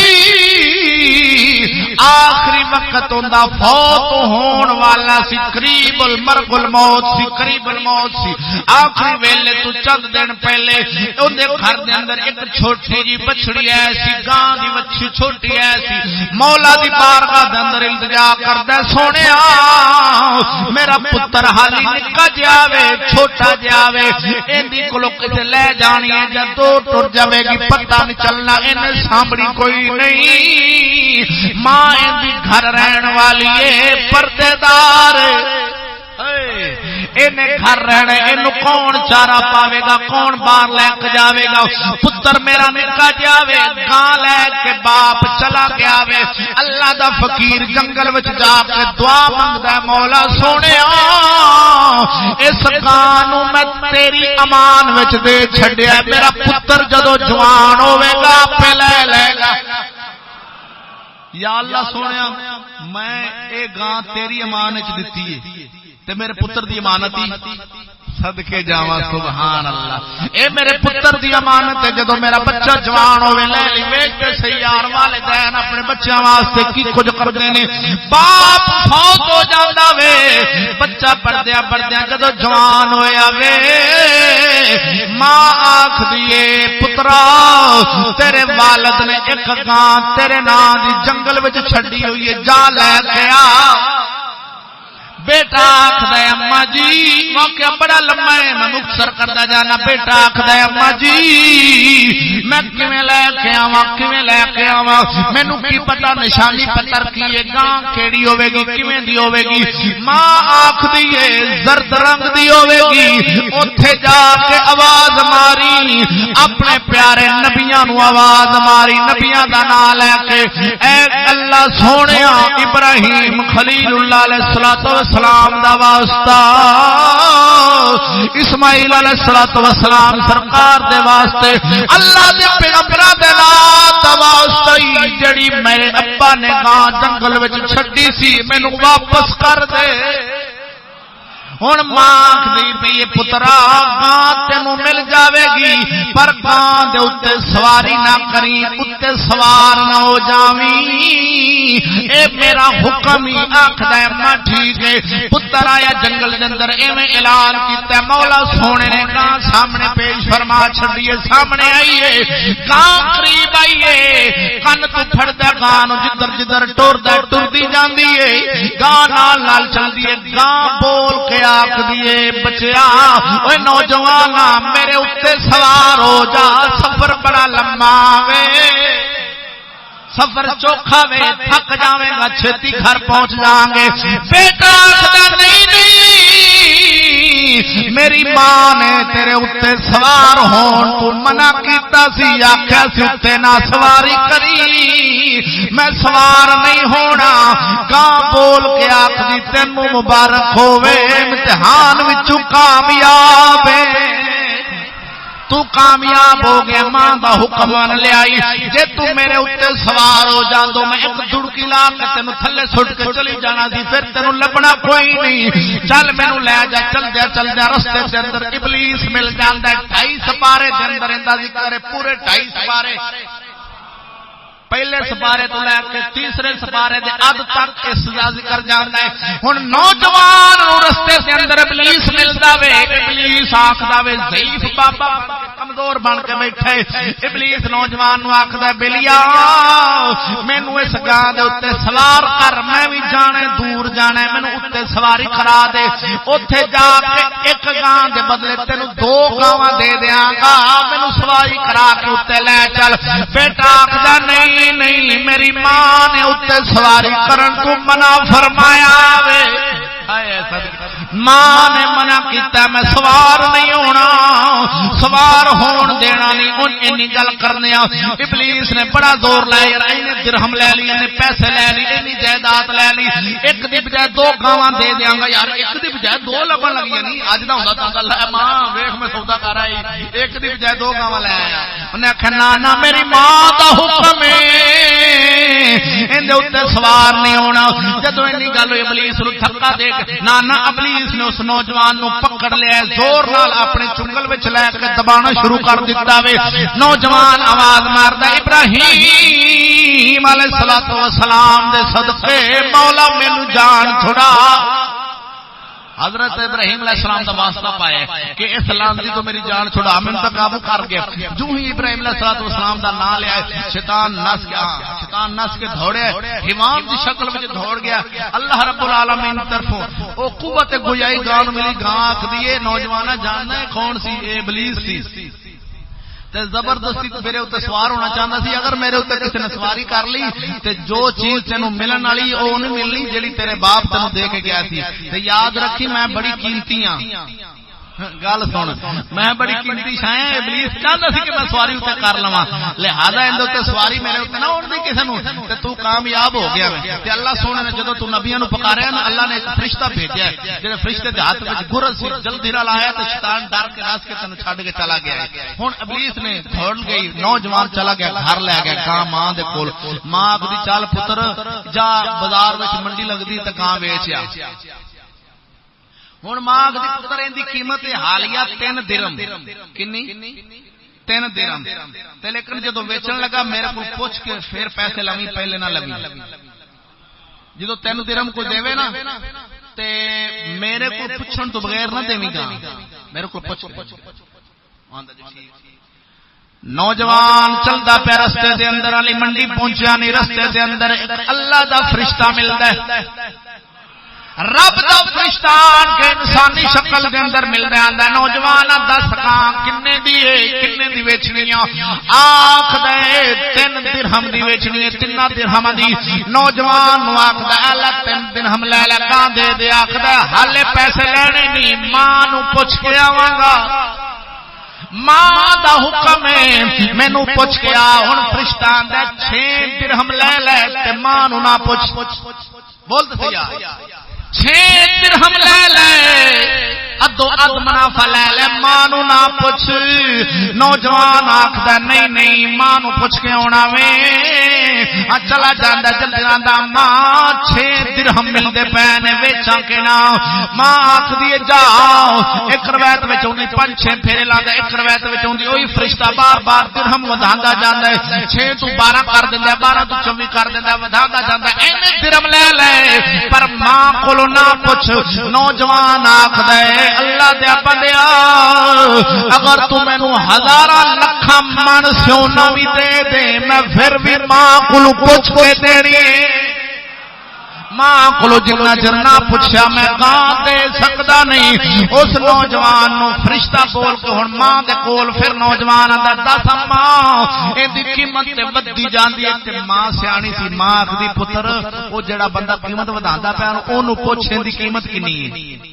S2: آخری وقت ہوندا فوت ہون والا سی قریب المرگ الموت سی قریب الموت سی. آخری ویلے تو چند دن پہلے اون دے گھر دے اندر ایک چھوٹی جی بچڑی ہے سی گاں دی بچی چھوٹی ہے سی. مولا دی بارگاہ دے اندر التجا کردا سونیا میرا پتر حالی نکا جا چھوٹا جاوے ایندی کولو کتے لے جانی ہے جب تو ٹر جاوے گی پتہ نہیں چلنا انہیں سامنے کوئی نہیں. ماں ایندی گھر رہن والی ہے پردے دار انہیں گھر رہنے انہوں کون چارہ پاوے گا کون باہر لے کے جاوے گا. پتر میرا نکا جاوے گاں لے کے باپ چلا گیا وے. اللہ دا فقیر جنگل وچ جا کے دعا منگدا مولا سونے اس گاں نو میں تیری امان وچ دے چھڈیا میرا پتر جدو جوان ہوے گا پہ لے لے گا. یا اللہ سونیا میں اے گاں تیری امانت دتی ہے تے میرے پتر دی امانت ہی صدقے جاواں سبحان اللہ اے میرے پتر دی امانت ہے جدوں میرا بچہ جوان ہوے لے لی ویکھ کے سیار والدین اپنے بچیاں واسطے کی کچھ کردے نے باپ فوت ہو جاندا وے بچہ پڑھدیا پڑھدیا جدوں جوان ہویا وے ماں آکھدی اے پترا تیرے والد نے ایک گاں تیرے نام دی جنگل وچ چھڈی ہوئی ہے جا لے کے آ بیٹا آخدا ہے اما جی موقع بڑا لمبا ہے میں مختصر کرتا جانا بیٹا آخدا ہے اما جی میں کیویں لے کے آواں مینوں کی پتہ نشانی پتر کی ہے گاں کیڑی ہوے گی کیویں دی ہوے گی ماں آکھدی ہے زرد رنگ دی ہوے گی اوتھے جا کے آواز ماری اپنے پیارے نبیاں نو آواز ماری نبیاں دا نام لے کے اے اللہ سونیا ابراہیم خلیل اللہ علیہ الصلوۃ سلام دا واسطہ اسماعیل علیہ الصلوۃ والسلام سرکار دے واسطے اللہ دے پیغمبراں دے نام دا واسطہ جڑی میرے ابا نے گاں جنگل وچ چھڈی سی مینوں واپس کر دے ہن ماں آکھدی پئی پترا گاں تینوں مل جاوے گی پر گاں دے اوتے سواری نہ کری اوتے سوار نہ ہو جاویں اے میرا حکم ہی آکھدا ہے ماں ٹھیک ہے پتر آیا جنگل دے اندر ایویں اعلان کیتا مولا سونے نے گاں سامنے پیش فرما چھڈیے سامنے آئیے گاں قریب آئیے کن تو پھڑدا گاں نو جدھر جدھر ٹردا ٹردی جاندی ہے گاں نال چلدی ہے گاں بول کے آکھ دیے بچیا اوے نوجوان میرے اوتے سوار ہو جا سفر بڑا لمبا وے سفر چوکھا وے تھک جاویں گا چھتی گھر پہنچ جاؤں گے بیٹا آکھدا نہیں میری ماں نے تیرے اوتے سوار ہون تو منع کیتا سی آکھیا سی اوتے نہ سواری کری میں سوار نہیں ہونا گاں بول کے آکھدی تینوں مبارک ہووے امتحان وچوں کامیاب تو کامیاب ہو گیا ماں دا حکم من لے آئی جے تو میرے اوتے سوار ہو جاندو میں ایک دڑکی لا کے تینوں تھلے سٹ کے چلی جانا سی پھر تینوں لبنا کوئی نہیں چل مینوں لے جا چل دیا رستے دے اندر ابلیس مل جاندا ہے 2.5 سپارے دے اندر اندا ذکر ہے پورے 2.5 سپارے پہلے سپارے تو لے کے تیسرے سپارے دے اد تک اس دا ذکر جاندا ہے ہن نوجوان نو رستے دے اندر ابلیس ملدا وے ابلیس آکھدا وے ضعیف بابا کمزور بن کے بیٹھے ابلیس نوجوان نو آکھدا بلیا مینوں اس گاں دے اوتے سوار کر میں وی جانے دور جانا ہے مینوں اوتے سواری کرا دے اوتھے جا کے ایک گاں دے بدلے تینوں 2 گاواں دے دیاں گا مینوں سواری کرا کے اوتے لے چل بیٹا آکھدا نہیں میری ماں نے اتنے سواری کرن تو منع فرمایا وے ماں نے منع کیتا میں سوار نہیں ہونا سوار ہون دینا نہیں ان اینی گل کرنے ابلیس نے بڑا زور لایا یار اینے درہم لے لی اینے پیسے لے لی اینی جائیداد لے لی ایک دی بجائے 2 گاواں دے دیاں گا یار ایک دی بجائے 2 لبن لگی نہیں اج دا ہوندا تا گل ہے ماں ویکھ میں سودا کر آئی ایک دی بجائے 2 گاواں لے آیا انہیں آکھیا نا میری ماں دا حکم ہے ایندے اوتے سوار نہیں ہونا جدوں اینی گل ہوئی ابلیس نو تھکا دے نا ابلیس نے اس نوجوان نو پکڑ لیا زور نال اپنے چنگل وچ لے کے دبانا شروع کر دیتا وے نوجوان آواز ماردا ابراہیم علیہ الصلوۃ والسلام دے صدقے مولا مینوں جان چھڑا حضرت ابراہیم علیہ السلام دا واسطہ پایا کہ اس لعنتی تو میری جان چھڑا میں تو قابو کر گیا جو ہی ابراہیم علیہ السلام دا نام لیا شیطان نس کے دوڑے حمام دی شکل وچ دوڑ گیا اللہ رب العالمین طرفوں او قوت گویائی گان ملی گاں آکھدی اے نوجوانا جاننا ہے کون سی اے ابلیس سی تے زبردستی میرے اوتے سوار ہونا چاہندا سی اگر میرے اوتے کسی نے سواری کر لی تے جو چیز تینوں ملن والی او نہیں ملنی جڑی تیرے باپ تینوں دے کے گیا سی تے یاد رکھی میں بڑی قیمتی ہاں گل سن میں بڑی قیمتی شایا ابلیس چاہتا سی کہ میں سواری اتنے کر لواں لہذا اندر تے سواری میرے اتنے نہ اڑ دی کسی نو تے تو کامیاب ہو گیا تے اللہ سونے نے جدوں تو نبیاں نو پکاریا نا اللہ نے ایک فرشتہ بھیجا ہے جڑے فرشتے دے ہاتھ وچ گرز سی جلدی نال آیا تے شیطان ڈر کے نس کے تینوں چھڈ کے چلا گیا ہے ہن ابلیس نے دوڑ گئی نوجوان چلا گیا گھر لے گیا گاں ماں دے کول ماں آکھدی چل پتر جا بازار وچ منڈی لگدی تے گاں ویچ آ ہوں ماں دی پتر ان کی قیمت حالیہ 3 درہم کنی 3 درہم تے لیکن جدو ویچن لگا میرے کو پوچھ کے پھر پیسے لوی پہلے نہ لوی جدو 3 درہم کو دے نا تے میرے کو پوچھن تو بغیر نہ دیویں گا میرے کو پوچھ نوجوان چلتا پیا رستے دے اندر علی منڈی پہنچیا نہیں رستے دے اندر اللہ دا فرشتہ ملتا ہے رب دا فرشتہ کے انسانی شکل دے اندر مل رہا ہے نوجوان دس کان کنے دی کنے دی ویچنی آکھ دے 3 درہم دی ویچنی 3 درہم دی نوجوان نو آکھ دے الا 3 درہم لے لے کان دے دے آکھ دے حالے پیسے لینے نہیں ماں نو پوچھ کے آواں گا ماں دا حکم ہے مینوں پوچھ کے آ ہن فرشتہ آندا 6 درہم لے لے تے ماں نو نہ پوچھ بول تے سیا 6 درہم لے لے ادو اد منافع لے لے ماں نو نہ پوچھ نوجوان آکھدا نہیں نہیں ماں نو پوچھ کے آنا وے چلا جاندا جلدی آندا ماں 6 درہم ملدے پے نے ویچاں کے نا ماں آکھدی جا ایک روایت وچ اوندی 5-6 پھیرے لاندا ایک روایت وچ اوندی اوہی فرشتہ بار بار درہم ودھاندا جاندا ہے 6 تو 12 کر دیندا 12 تو 24 کر دیندا ودھاندا جاندا اینے درہم لے لے پر ماں کولوں نہ پوچھ نوجوان آکھدا ہے اللہ دے بندیا اگر تو مینوں ہزاراں لکھاں من سونا بھی دے دے میں پھر بھی ماں کولوں پوچھ کے دینی ماں کو جنا چر نہ پوچھا میں گاں دے سکتا نہیں اس نوجوان نو فرشتہ بول کے ہن ماں دے کول پھر نوجوان آندا دس ماں ایں دی قیمت تے ودی جاندی ہے تے ماں سیانی سی ماں آکھدی پتر او جڑا بندہ قیمت وداندا پیا اونوں پوچھ دی قیمت کنی ہے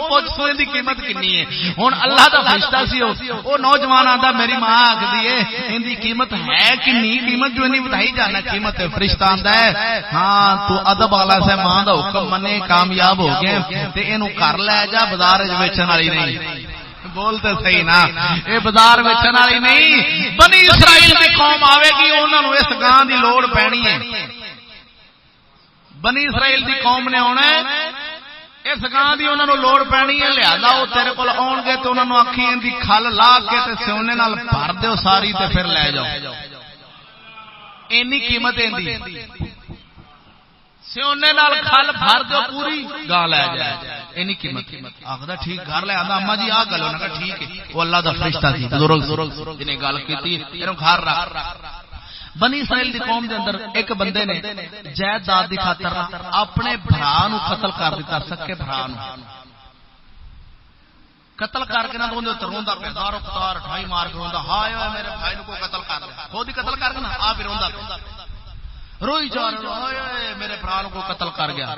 S2: پوچھ دی قیمت کنی ہے ہن اللہ دا فرشتہ سی او نوجوان آندا میری ماں آکھدی ہے ان دی قیمت ہے کنی قیمت جو نہیں بتائی جانا قیمت فرشتہ آندا ہے ہاں تو ادب والا سے ماں دا حکم منے کامیاب ہو گیا تے اینو گھر لے جا بازار وچ ویچن والی نہیں بولتے صحیح نا اے بازار ویچن والی نہیں بنی اسرائیل دی قوم آوے گی انہاں نو اس گاں دی لوڑ پینی ہے بنی اسرائیل دی قوم نے آنا ہے اس گاں دی انہاں نو لوڑ پینی ہے لہذا او تیرے کول آن گے تے انہاں نو اکھیں دی کھل لا کے تے سونے نال بھر دیو ساری تے پھر لے جاؤ اینی قیمت ایندی سونے نال کھل بھر دیو پوری گاں لے جائے اینی قیمت آکھدا ٹھیک گھر لے آندا اما جی آ گل انہاں کہا ٹھیک ہے او اللہ دا فرشتہ سی بزرگ جنے گل کیتی اینو گھر رکھ بنی اسرائیل دی قوم دے اندر ایک بندے نے جائیداد دی خاطر اپنے بھرا نو قتل کر دتا سکے بھرا نو قتل کر کے نہ اون تے روندا پیا دارو قطار ٹھائی مار کے روندا ہائے ہائے میرے بھائی نو کو قتل کر دے خود ہی قتل کر کے نا آپ ہی روندا روئی جا رہا ہائے ہائے میرے بھرا نو کو قتل کر گیا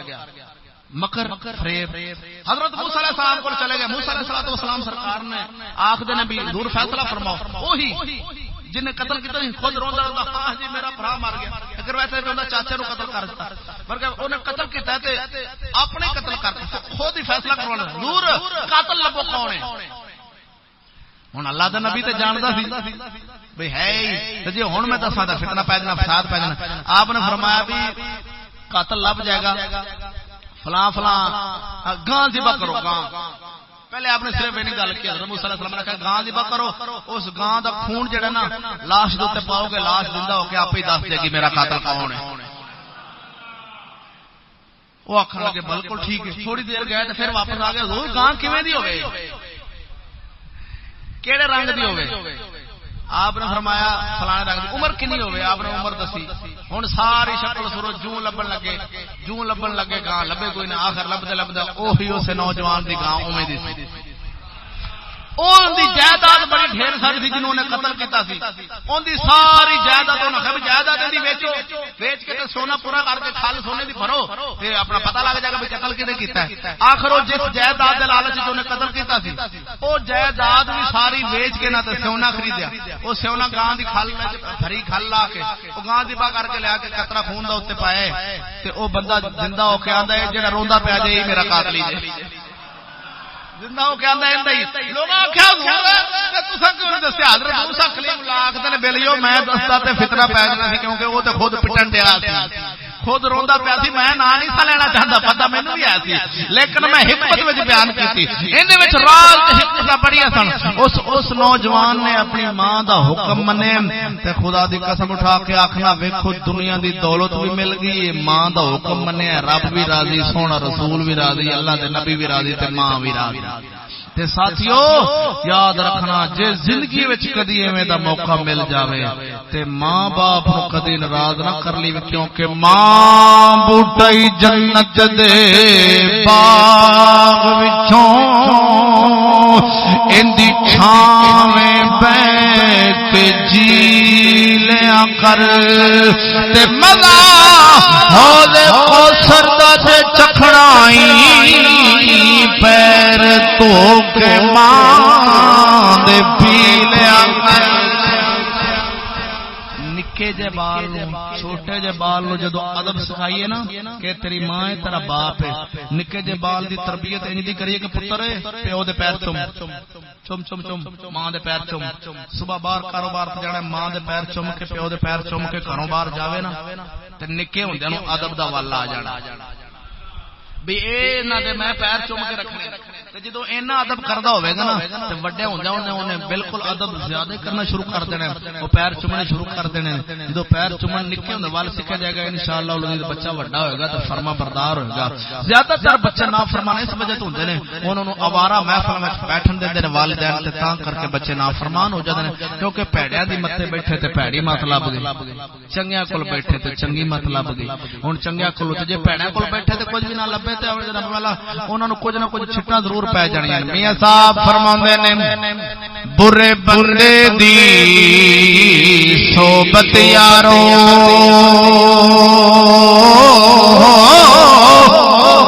S2: مکر فریب حضرت موسیٰ علیہ السلام کو چلے گئے موسیٰ علیہ السلام سرکار نے آکھ دے نبی دور فیصلہ فرماؤ وہی جن نے قتل کیا خود روندا روندا ہاں جی میرا بھرا مر گیا اگر ویسے روندا چاچے نو قتل کر دتا بلکہ انہیں قتل کیتا تے اپنے قتل کر خود ہی فیصلہ کروانا دور قاتل لبو کون ہے ہن اللہ دا نبی تے جاندا سی بھئی ہے تے جی ہن میں دساں تے فتنہ پے جانا فساد پے جانا آپ نے فرمایا بھی قاتل لب جائے گا فلاں فلاں گاں ذبح کرو گاں پہلے آپ نے صرف یہ گل کی حضرت موسیٰ علیہ السلام نے کہا گاں ذبح کرو اس گاں دا خون جڑا نا لاش دے اوپر پاؤ گے لاش زندہ ہو کے آپ ہی دس دے گی میرا قاتل کون ہے وہ آکھن لگے بالکل ٹھیک ہے تھوڑی دیر گئے تے پھر واپس آ گئے حضور گاں کیویں دی ہوے کیڑے رنگ دی ہوے آپ نے فرمایا فلانے رنگ دی عمر کنی ہوے آپ نے عمر دسی ہن ساری شکل صورت جوں لبن لگے گاں لبے کوئی نہ آخر لبدے اوہی اس نوجوان دی گاں اوویں دی سی ان دی جائیداد بڑی ڈھیر ساری تھی جنہوں نے قتل کیتا سی ان دی ساری جائیداد انہوں نے جائیداد دی ویچو ویچ کے تے سونا پورا کر کے کھال سونے دی بھرو تے اپنا پتہ لگ جائے گا بھی قتل کینے کیتا ہے آخر وہ جس جائیداد دے لالچ جو نے قتل کیتا سی وہ جائیداد بھی ساری ویچ کے نہ تے سونا خریدیا وہ سونا گاں دی کھال وچ بھری کھال لا کے وہ گاں دی با کر کے لیا کے قطرہ خون دا اوتے پائے تے او بندہ زندہ ہو کے آندا ہے جڑا روندا پیا جے میرا قاتل ہی جے زندہ ہو کے آندا ہے نہیں لوگ آکھیا کہ تساں کیوں نہیں دسیا حضرت موسی کلیم لاکھ تے بیلیو میں دستا تے فتنہ پی جانا سی کیونکہ وہ تے خود پٹن دیا سی خود روندا پیا سی میں نہ نہیں سا لینا چاہتا پتہ مینوں بھی آیا سی لیکن میں حکمت وچ بیان کیتی ایندے وچ راز تے حکمت بڑیاں سن اس نوجوان نے اپنی ماں دا حکم منے تے خدا دی قسم اٹھا کے آکھنا ویکھو دنیا دی دولت بھی مل گئی ماں دا حکم منیا رب بھی راضی سونا رسول بھی راضی اللہ دے نبی بھی راضی تے ماں بھی راضی تے ساتھیو یاد رکھنا جے زندگی وچ کدی ایویں دا موقع مل جاوے تے ماں باپ نو کدی ناراض نہ کر لی کیونکہ ماں بوٹائی جنت دے باغ وچوں اندی چھاویں بیٹھ کے جی لیا کر تے مزہ ہولے کوثر دا تے چکھڑائی پیر تو کے ماں دے پی لیا کر نکے جے بال چھوٹے جے بال نو جدو ادب سکھائیے نا کہ تیری ماں ہے تیرا باپ ہے نکے جے بال دی تربیت انج دی کریے کہ پتر ہے پیو دے پیر چم چم چم چم ماں دے پیر چم صبح باہر کاروبار تے جانا ماں دے پیر چم کے پیو دے پیر چم کے گھروں باہر جاوے نا تے نکے ہوندے نو ادب دا ول آ جانا بھی اے نہ دے میں پیر چم کے رکھنے تے جدو اینا ادب کردا ہوے گا نا تے وڈے ہوندا انہیں بالکل ادب زیادہ کرنا شروع کر دینا وہ پیر چومنے شروع کر دینے جدو پیر چومن نکے ہوندے وال سکھا جائے گا انشاءاللہ اولاد بچہ بڑا ہوئے گا تو فرما بردار ہوئے گا زیادہ تر بچے نافرمان اس وجہ تو ہوندے نے انہاں نوں آوارہ محفل وچ بیٹھن دے نے والدین تے تاں کر کے بچے نافرمان ہو جاندے نے کیونکہ پیڑیاں دی متے بیٹھے تے پیڑی مت لب گئی چنگیاں کول بیٹھے تے چنگی مت لب گئی ہن چنگیاں کول تے جے پیڑیاں کول بیٹھے تے کچھ بھی نہ لبے تے رب والا انہاں نوں کچھ نہ کچھ چھٹاں ضرور پے جانیاں میاں صاحب فرماندے نے برے بندے دی صحبت یارو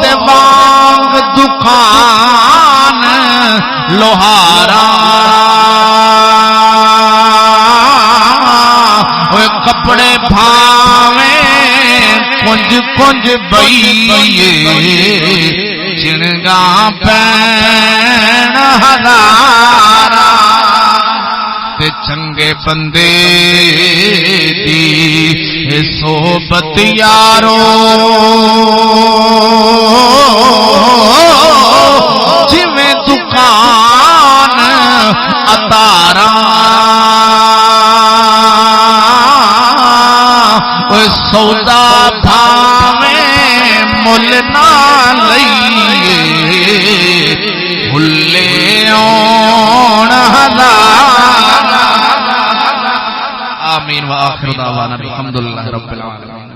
S2: تے وانگ دکان لوہارا اوے کپڑے بھاویں کنج کنج بئیے چنگا پین ہزارا تے چنگے بندے دی صحبت یارو جویں دکان اتارا سودا بھاویں مل نہ لئیے بھلے اون ہزار آمین وآخر دعوانا الحمدللہ رب العالمین.